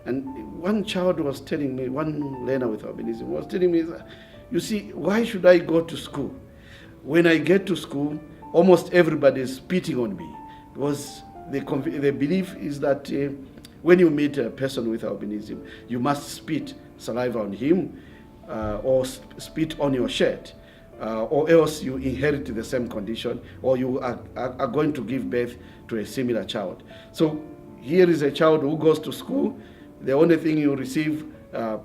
And one child was telling me, one learner with albinism was telling me, you see, why should I go to school? When I get to school, almost everybody is spitting on me, because the belief is that when you meet a person with albinism, you must spit saliva on him or spit on your shirt, or else you inherit the same condition, or you are going to give birth to a similar child. So here is a child who goes to school. The only thing you receive,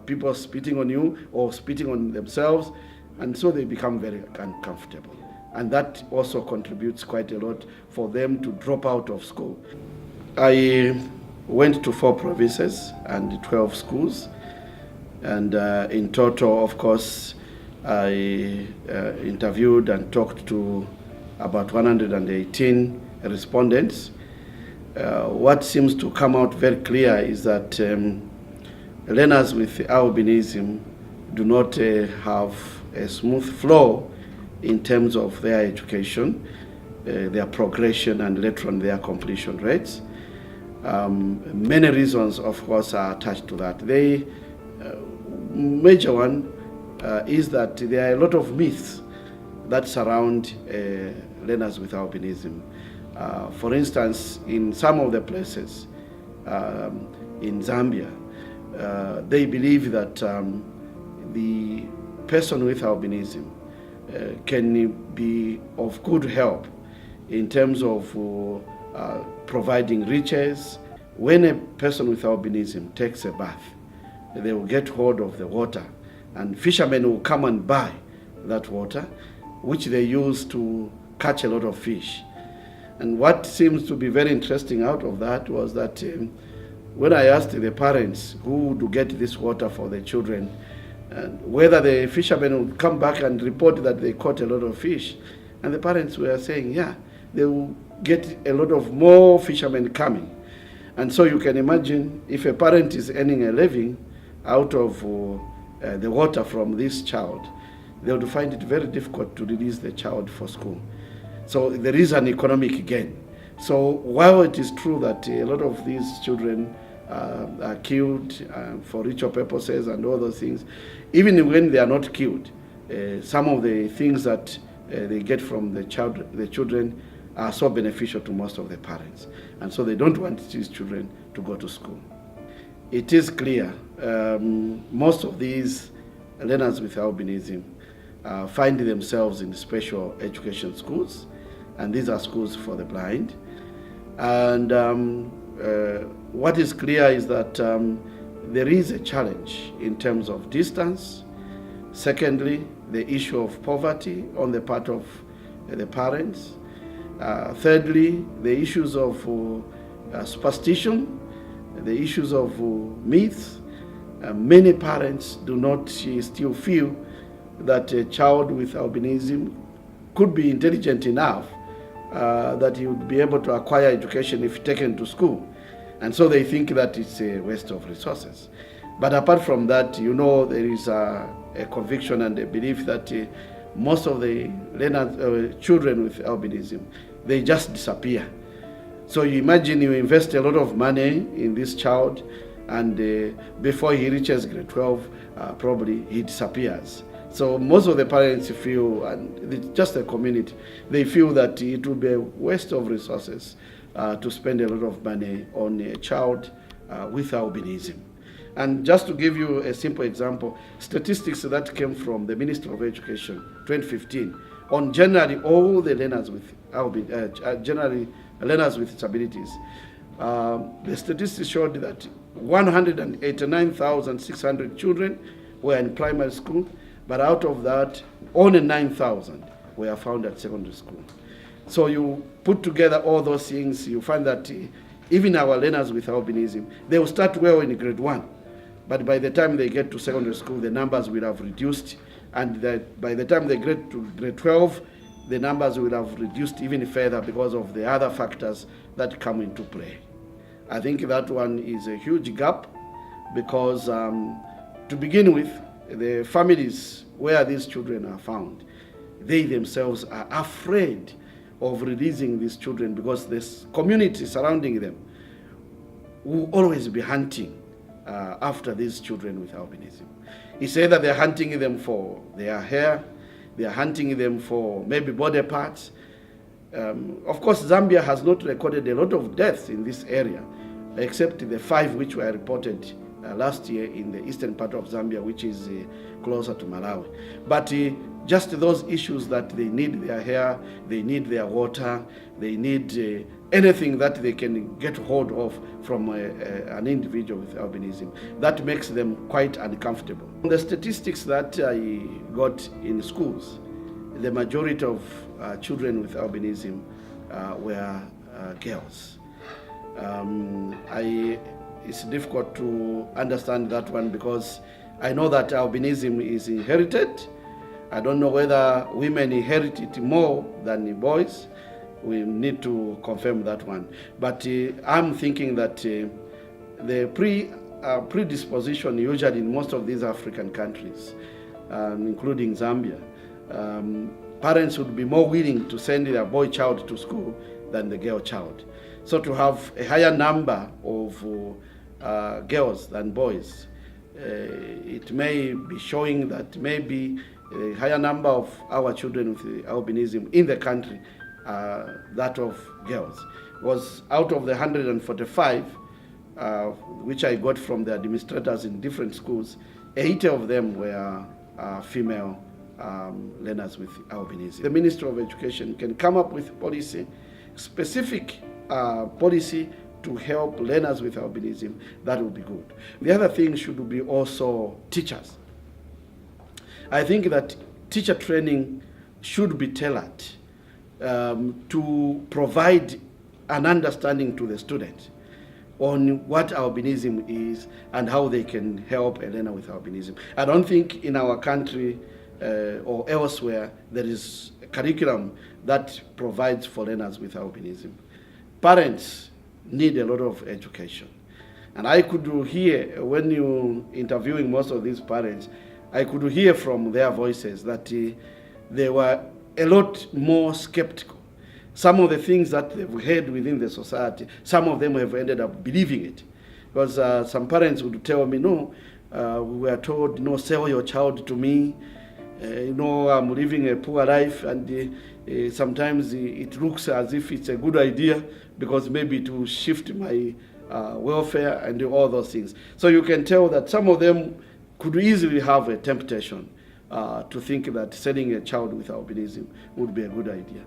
people spitting on you or spitting on themselves, and so they become very uncomfortable. And that also contributes quite a lot for them to drop out of school. I went to 4 provinces and 12 schools, and in total, of course, I interviewed and talked to about 118 respondents. What seems to come out very clear is that learners with albinism do not have a smooth flow in terms of their education, their progression, and later on their completion rates. Many reasons, of course, are attached to that. The major one is that there are a lot of myths that surround learners with albinism. For instance, in some of the places in Zambia, they believe that the person with albinism can be of good help in terms of providing riches. When a person with albinism takes a bath, they will get hold of the water, and fishermen will come and buy that water, which they use to catch a lot of fish. And what seems to be very interesting out of that was that when I asked the parents who would get this water for their children, and whether the fishermen would come back and report that they caught a lot of fish, and the parents were saying, yeah, they will get a lot of more fishermen coming. And so you can imagine, if a parent is earning a living out of the water from this child, they would find it very difficult to release the child for school. So there is an economic gain. So while it is true that a lot of these children are killed for ritual purposes and all those things, even when they are not killed, some of the things that they get from the children are so beneficial to most of the parents. And so they don't want these children to go to school. It is clear most of these learners with albinism find themselves in special education schools, and these are schools for the blind. And what is clear is that there is a challenge in terms of distance. Secondly, the issue of poverty on the part of the parents. Thirdly, the issues of superstition, the issues of myths. Many parents do not still feel that a child with albinism could be intelligent enough that he would be able to acquire education if taken to school. And so they think that it's a waste of resources. But apart from that, you know, there is a conviction and a belief that most of the learners, children with albinism, they just disappear. So you imagine you invest a lot of money in this child, and before he reaches grade 12, probably he disappears. So most of the parents feel, and just the community, they feel that it will be a waste of resources to spend a lot of money on a child with albinism. And just to give you a simple example, statistics that came from the Ministry of Education, 2015, on generally all the learners with generally learners with disabilities, the statistics showed that 189,600 children were in primary school, but out of that, only 9,000 were found at secondary school. So you put together all those things, you find that even our learners with albinism, they will start well in grade 1. But by the time they get to secondary school, the numbers will have reduced. And by the time they get to grade 12, the numbers will have reduced even further because of the other factors that come into play. I think that one is a huge gap because to begin with, the families where these children are found, they themselves are afraid of releasing these children because this community surrounding them will always be hunting after these children with albinism. He said that they're hunting them for their hair, they're hunting them for maybe body parts. Of course, Zambia has not recorded a lot of deaths in this area, except the 5 which were reported last year in the eastern part of Zambia, which is closer to Malawi. But just those issues that they need their hair, they need their water, they need anything that they can get hold of from an individual with albinism, that makes them quite uncomfortable. The statistics that I got in schools, the majority of children with albinism were girls. It's difficult to understand that one because I know that albinism is inherited. I don't know whether women inherit it more than boys. We need to confirm that one. But I'm thinking that the predisposition usually in most of these African countries, including Zambia, parents would be more willing to send their boy child to school than the girl child. So to have a higher number of girls than boys, it may be showing that maybe a higher number of our children with albinism in the country are that of girls. Was out of the 145, which I got from the administrators in different schools, 80 of them were female learners with albinism. The Ministry of Education can come up with policy, specific policy to help learners with albinism. That would be good. The other thing should be also teachers. I think that teacher training should be tailored to provide an understanding to the student on what albinism is and how they can help a learner with albinism. I don't think in our country or elsewhere there is a curriculum that provides for learners with albinism. Parents need a lot of education. And I could hear, when you interviewing most of these parents, I could hear from their voices that they were a lot more skeptical. Some of the things that they've heard within the society, some of them have ended up believing it. Because some parents would tell me, no, we were told, no, sell your child to me. I'm living a poor life, and sometimes it looks as if it's a good idea because maybe it will shift my welfare and all those things. So you can tell that some of them could easily have a temptation to think that selling a child with albinism would be a good idea.